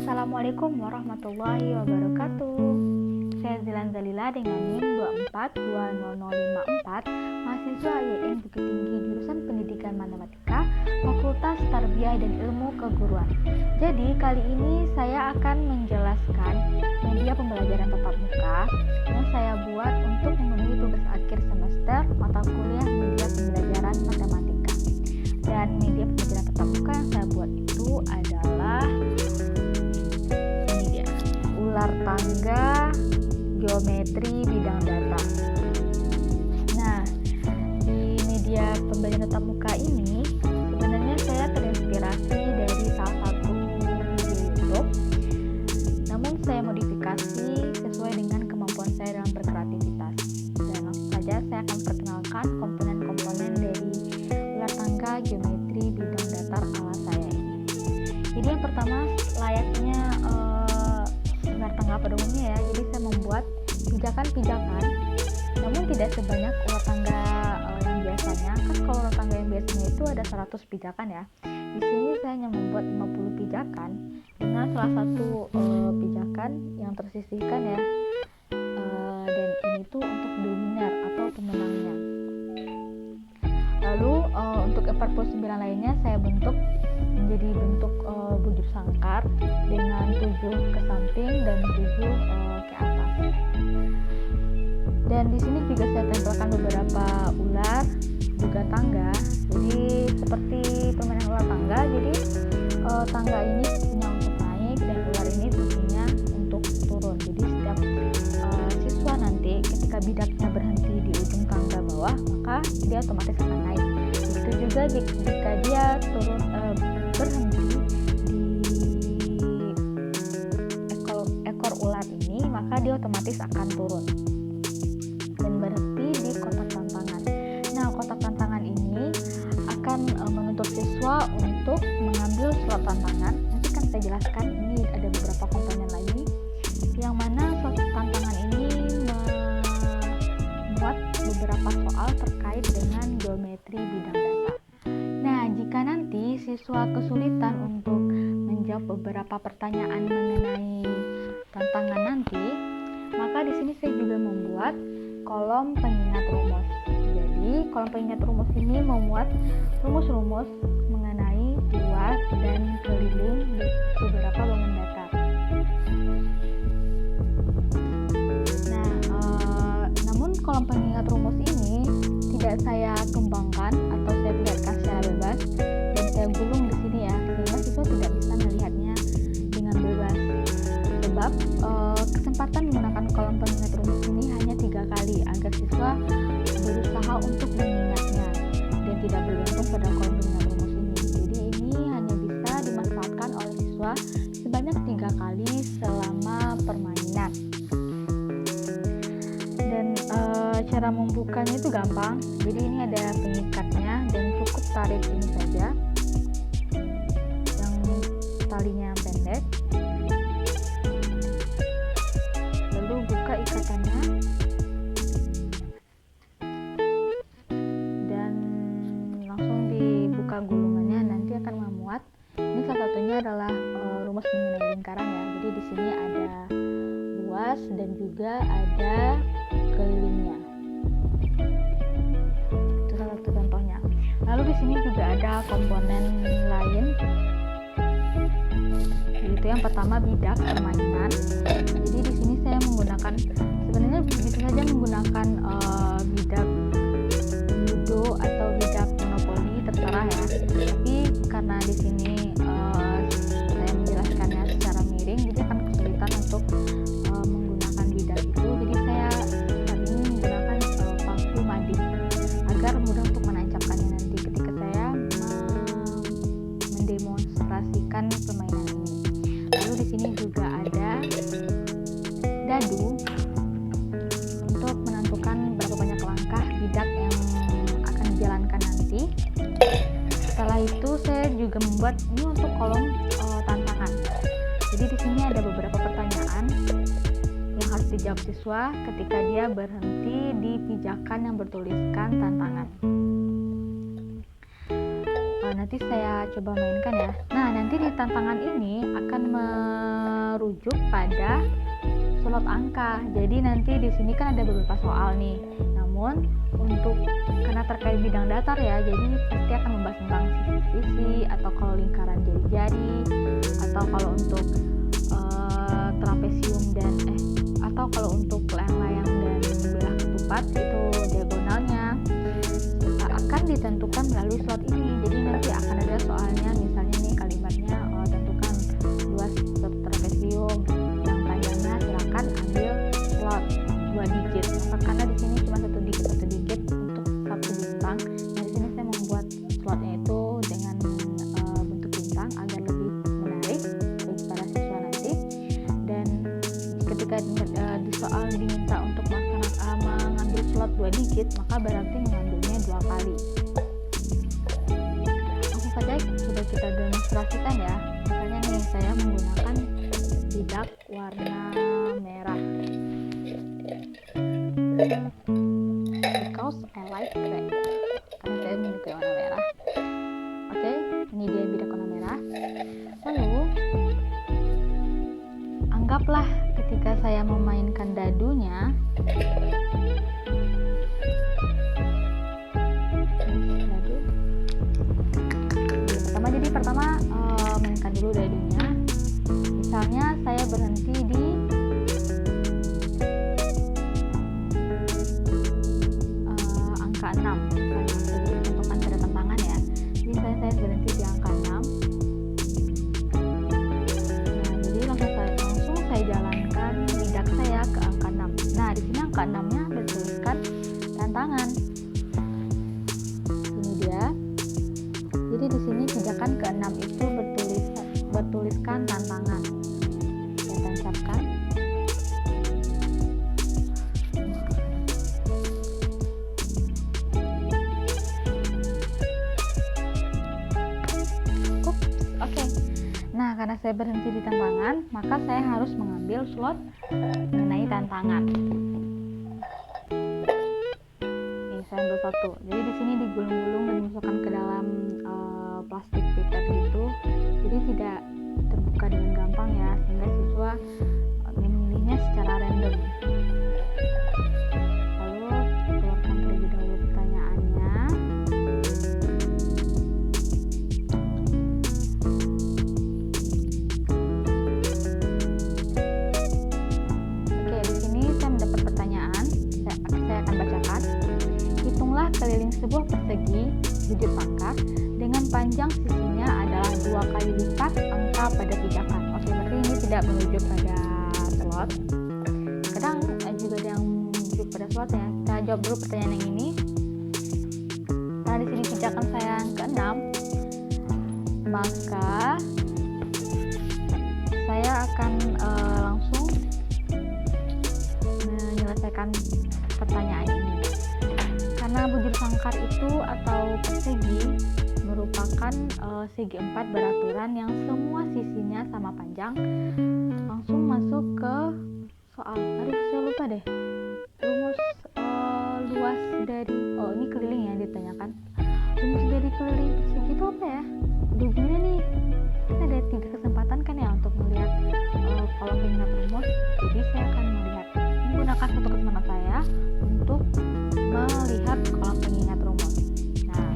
Assalamualaikum warahmatullahi wabarakatuh. Saya Zilan Zalila dengan NIM 2420054, mahasiswa IAIN Bukit Tinggi jurusan Pendidikan Matematika, Fakultas Tarbiyah dan Ilmu Keguruan. Jadi kali ini saya akan menjelaskan media pembelajaran tatap muka yang saya buat untuk memenuhi tugas akhir semester mata kuliah media pembelajaran matematika. Dan media pembelajaran tatap muka yang saya buat itu adalah ular tangga, geometri, bidang data. Nah, di media pembelajaran tatap muka ini sebenarnya saya terinspirasi dari salah satu YouTube. Namun saya modifikasi sesuai dengan kemampuan saya dalam berkreativitas. Dan langsung saja saya akan perkenalkan komponen-komponen dari ular tangga, geometri, bidang datar ala saya ini. Jadi yang pertama layaknya ular tangga pada umumnya ya, jadi saya membuat pijakan-pijakan, namun tidak sebanyak ular tangga yang biasanya. Kan kalau ular tangga yang biasanya itu ada 100 pijakan ya. Di sini saya hanya membuat 50 pijakan dengan salah satu pijakan yang tersisihkan ya, dan ini tuh untuk the winner atau pemenangnya. Lalu untuk 49 lainnya saya bentuk menjadi bentuk bujur sangkar dengan 7 ke samping dan 7 ke atas. Dan di sini juga saya tempelkan beberapa ular juga tangga. Jadi seperti permainan ular tangga. Jadi tangga ini fungsinya untuk naik dan ular ini fungsinya untuk turun. Jadi setiap siswa nanti ketika bidaknya berhenti di ujung tangga bawah, maka dia otomatis akan naik. Begitu juga jika dia turun berhenti di ekor ular ini, maka dia otomatis akan turun dan berhenti di kotak tantangan. Nah, kotak tantangan ini akan menuntut siswa untuk mengambil surat tantangan. Nanti kan saya jelaskan, ini ada beberapa komponen lagi, yang mana surat tantangan ini membuat beberapa soal terkait dengan geometri bidang data. Nah, jika nanti siswa kesulitan untuk menjawab beberapa pertanyaan mengenai tantangan nanti, maka di sini saya juga membuat kolom pengingat rumus. Jadi, kolom pengingat rumus ini memuat rumus-rumus mengenai luas dan keliling beberapa bangun datar. Nah, namun kolom pengingat rumus ini tidak saya kembangkan atau saya biarkan secara bebas dan saya gulung di sini ya, sehingga siswa tidak bisa melihatnya dengan bebas. Sebab kesempatan menggunakan kolom pengingat rumus ini hanya 3 kali agar siswa berusaha untuk mengingatnya dan tidak bergantung pada kolom pengingat rumus ini. Jadi ini hanya bisa dimanfaatkan oleh siswa sebanyak 3 kali selama permainan. Dan cara membukanya itu gampang. Jadi ini ada pengikatnya dan cukup tarik ini saja, yang talinya pendek. Lalu buka ikatannya dan langsung dibuka gulungannya, nanti akan memuat. Ini salah satunya adalah rumus mengenai lingkaran ya. Jadi di sini ada luas dan juga ada kelilingnya. Itu salah satu contohnya. Lalu di sini juga ada komponen lain, yaitu yang pertama bidak permainan. Jadi di sini saya menggunakan, sebenarnya bisa saja menggunakan bidak ludo atau bidak monopoli, terserah ya. Tapi karena di sini saya menjelaskannya secara miring, jadi akan kesulitan untuk menggunakan bidak itu. Jadi saya saat ini menggunakan paku mading agar mudah untuk menancapkannya nanti ketika saya mendemonstrasikan permainan ini. Lalu di sini juga ada dadu untuk menentukan berapa banyak langkah bidak yang akan dijalankan nanti. Setelah itu saya juga membuat ini untuk kolom tantangan. Jadi di sini ada beberapa pertanyaan yang harus dijawab siswa ketika dia berhenti di pijakan yang bertuliskan tantangan. nanti saya coba mainkan ya. Nah, nanti di tantangan ini akan merujuk pada slot angka. Jadi nanti di sini kan ada beberapa soal nih. Namun untuk karena terkait bidang datar ya, jadi pasti akan membahas tentang sisi-sisi, atau kalau lingkaran jari-jari, atau kalau untuk trapesium dan atau kalau untuk layang-layang dan belah ketupat itu diagonalnya akan ditentukan melalui slot ini. Jadi nanti akan ada soalnya, misalnya nih kalimatnya tentukan luas trapesium yang panjangnya, silakan ambil slot 2 digit. Karena di sini cuma satu digit untuk satu bintang. Nah, di sini saya membuat slotnya itu dengan bentuk bintang agar lebih menarik bagi para siswa nanti. Dan ketika di soal diminta untuk mengambil slot 2 digit, maka berarti mengambilnya 2 kali. Langsung saja sudah kita demonstrasikan ya. Misalnya nih, saya menggunakan bidak warna merah because I like gray, karena saya menyukai warna merah. Oke, ini dia bidak warna merah. Lalu anggaplah ketika saya memainkan dadunya, pertama mainkan dulu dadunya. Misalnya saya berhenti di angka 6, jadi tentukan pada tantangan ya. Jadi saya berhenti di angka 6. Nah, jadi langsung saya jalankan bidak saya ke angka 6. Nah, di sini angka 6-nya bertuliskan tantangan. Ini dia. Jadi di sini pijakan ke-6 itu bertuliskan tantangan. Saya tancapkan. Oke. Nah, karena saya berhenti di tantangan, maka saya harus mengambil slot mengenai tantangan. Saya ambil satu. Jadi di sini digulung-gulung dan dimasukkan ke dalam plastik pipet gitu. Jadi tidak terbuka dengan gampang ya, sehingga siswa memilihnya secara random. Lalu keluarkan terlebih dahulu pertanyaannya. Oke, di sini saya mendapat pertanyaan. Saya akan bacakan. Hitunglah keliling sebuah persegi bujur pangkar dengan panjang sisinya adalah 2 kali lipat angka pada pijakan. Oke, berarti ini tidak merujuk pada slot. Kadang juga ada yang merujuk pada slot ya. Kita jawab dulu pertanyaan yang ini. Nah, di sini pijakan saya yang ke-6, maka saya akan langsung menyelesaikan pertanyaan ini. Karena bujur sangkar itu atau persegi merupakan segi 4 beraturan yang semua sisinya sama panjang. Langsung masuk ke soal. Aduh, saya lupa deh. Rumus luas dari ini keliling yang ditanyakan. Rumus dari keliling persegi itu apa ya? Gimana nih? Kita ada 3 kesempatan kan ya untuk melihat kalau pengingat rumus. Jadi saya akan menggunakan satu kesempatan saya untuk melihat kolom pengingat rumus. Nah,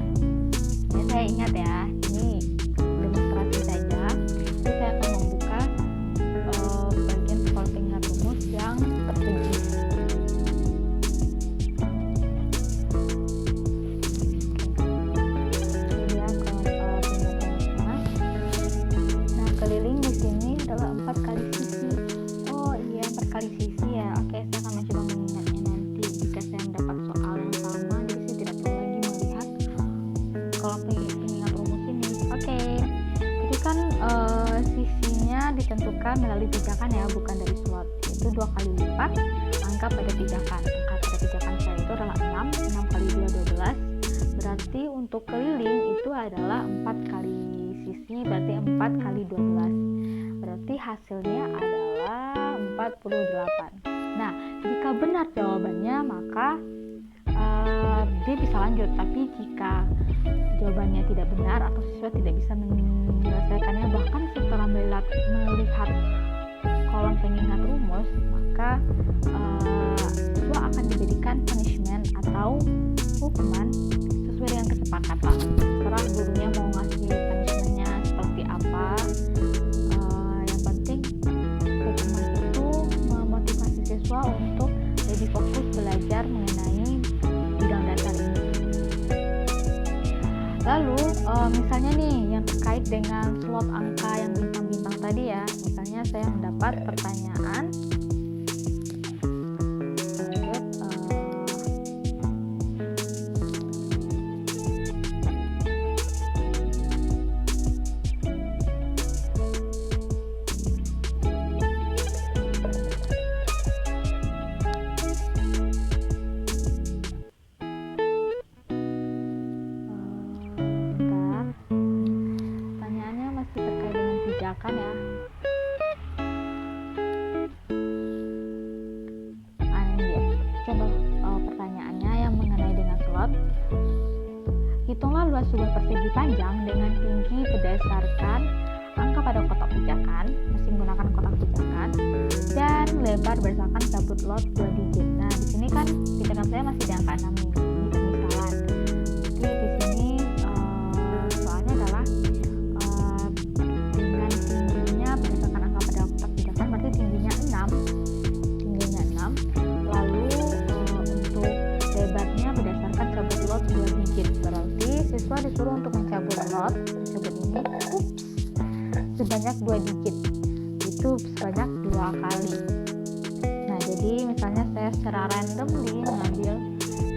ini saya ingat ya, ini demonstrasi saja. Jadi saya akan membuka bagian kolom pengingat rumus yang persegi. Ini ya kolom pengingat rumusnya. Nah, keliling di sini adalah 4 kali sisi. Oh iya, 4 kali sisi ya. Oke, saya akan mencoba mengingatnya nanti jika saya mendapat soal yang sama. Jadi saya tidak perlu lagi melihat kolom pengingat rumus ini. Oke, jadi kan sisinya ditentukan melalui pijakan ya, bukan dari slot. Itu 2 kali lipat angka pada pijakan. Angka pada pijakan saya itu adalah 6 kali 2, 12. Berarti untuk keliling itu adalah 4 kali sisi, berarti 4 kali 12. Berarti hasilnya adalah 48. Nah, jika benar jawabannya maka dia bisa lanjut. Tapi jika jawabannya tidak benar atau siswa tidak bisa menyelesaikannya bahkan setelah melihat kolom pengingat rumus, maka siswa akan diberikan punishment atau hukuman sesuai dengan kesepakatan. Terserah gurunya mau ngasih punishmentnya seperti apa. Yang penting hukuman itu memotivasi siswa untuk lebih fokus belajar mengenai bidang dasar ini. Lalu misalnya nih yang terkait dengan slot angka yang bintang-bintang tadi ya, misalnya saya mendapat pertanyaan pijakan ya. Ini dia contoh pertanyaannya yang mengenai dengan slot. Hitunglah luas sebuah persegi panjang dengan tinggi berdasarkan angka pada kotak pijakan, masih menggunakan kotak pijakan, dan lebar berdasarkan cabut lot 2 digit. Nah, di sini kan pijakan saya masih di angka 6 nih. Ini permisalan. Jadi di sini soalnya adalah dengan tingginya berdasarkan angka pada kotak pijakan berarti tingginya 6. Lalu untuk lebarnya berdasarkan cabut lot 2 digit. Berarti siswa disuruh untuk mencabut lot tersebut ini sebanyak 2 digit, itu sebanyak 2 kali. Nah, jadi misalnya saya secara random mengambil,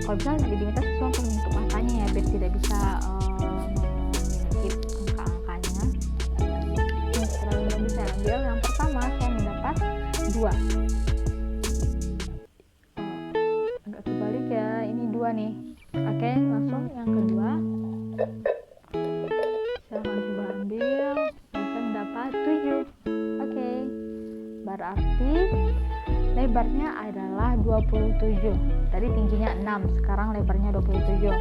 kalau bisa diminta siswa untuk membentuk angkanya ya, biar tidak bisa mengintip angka-angkanya. Nah, secara random bisa ambil. Yang pertama saya mendapat 2. Agak kebalik ya, ini 2 nih. Oke, langsung yang kedua silahkan coba ambil. Saya mendapat 7. Oke, berarti lebarnya adalah 27. Tadi tingginya 6, sekarang lebarnya 27.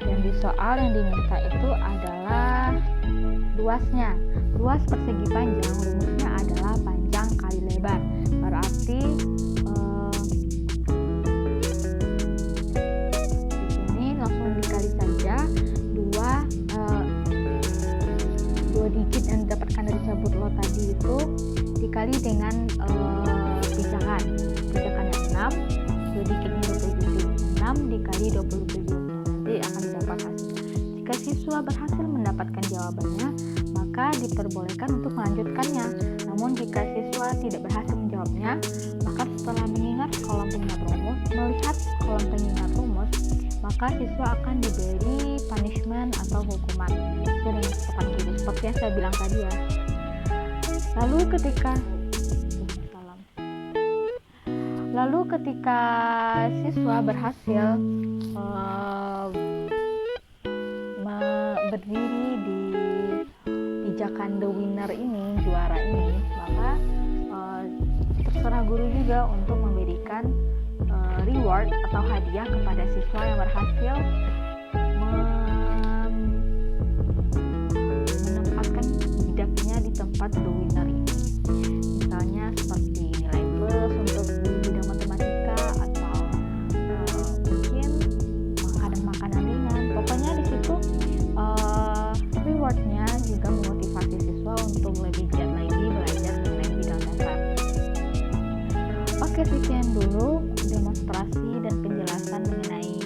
Dan di soal yang diminta itu adalah luasnya. Luas persegi panjang rumusnya adalah panjang kali lebar. Berarti di sini langsung dikali saja 2 digit yang didapatkan dari cabut lot tadi itu dikali dengan pijakannya 6, 2 digitnya 27. 6 dikali 27 nanti akan didapat hasil. Jika siswa berhasil mendapatkan jawabannya, maka diperbolehkan untuk melanjutkannya. Namun jika siswa tidak berhasil menjawabnya, maka setelah melihat kolom pengingat rumus, maka siswa akan diberi punishment atau hukuman sesuai dengan kesepakatan guru, seperti yang saya bilang tadi ya. Lalu ketika siswa berhasil berdiri di pijakan the winner ini, juara ini, maka terserah guru juga untuk memberikan reward atau hadiah kepada siswa yang berhasil menempatkan bidaknya di tempat the winner ini. Misalnya seperti nilai plus untuk di bidang matematika atau mungkin makanan ringan. Pokoknya di situ rewardnya juga memotivasi siswa untuk lebih giat lagi belajar mengenai bidang dasar. Oke, sekian dulu demonstrasi dan penjelasan mengenai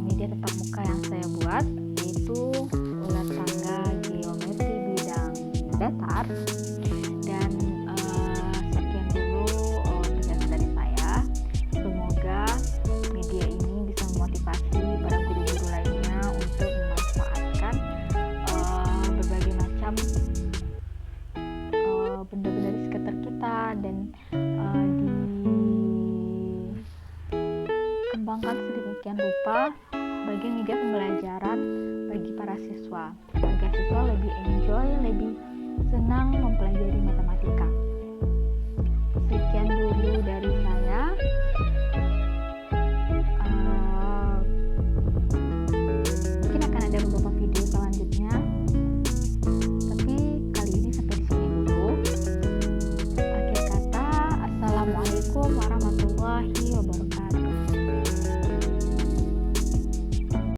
media tatap muka yang saya buat, yaitu ulat tangga geometri bidang datar. Dan sekian dulu penjelasan dari saya. Semoga media ini bisa memotivasi para guru-guru lainnya untuk memanfaatkan berbagai macam benda-benda di sekitar kita dan dikembangkan sedemikian rupa sebagai media pembelajaran bagi para siswa, agar siswa lebih enjoy, lebih senang mempelajari matematika. Sekian dulu dari saya. Mungkin akan Assalamualaikum warahmatullahi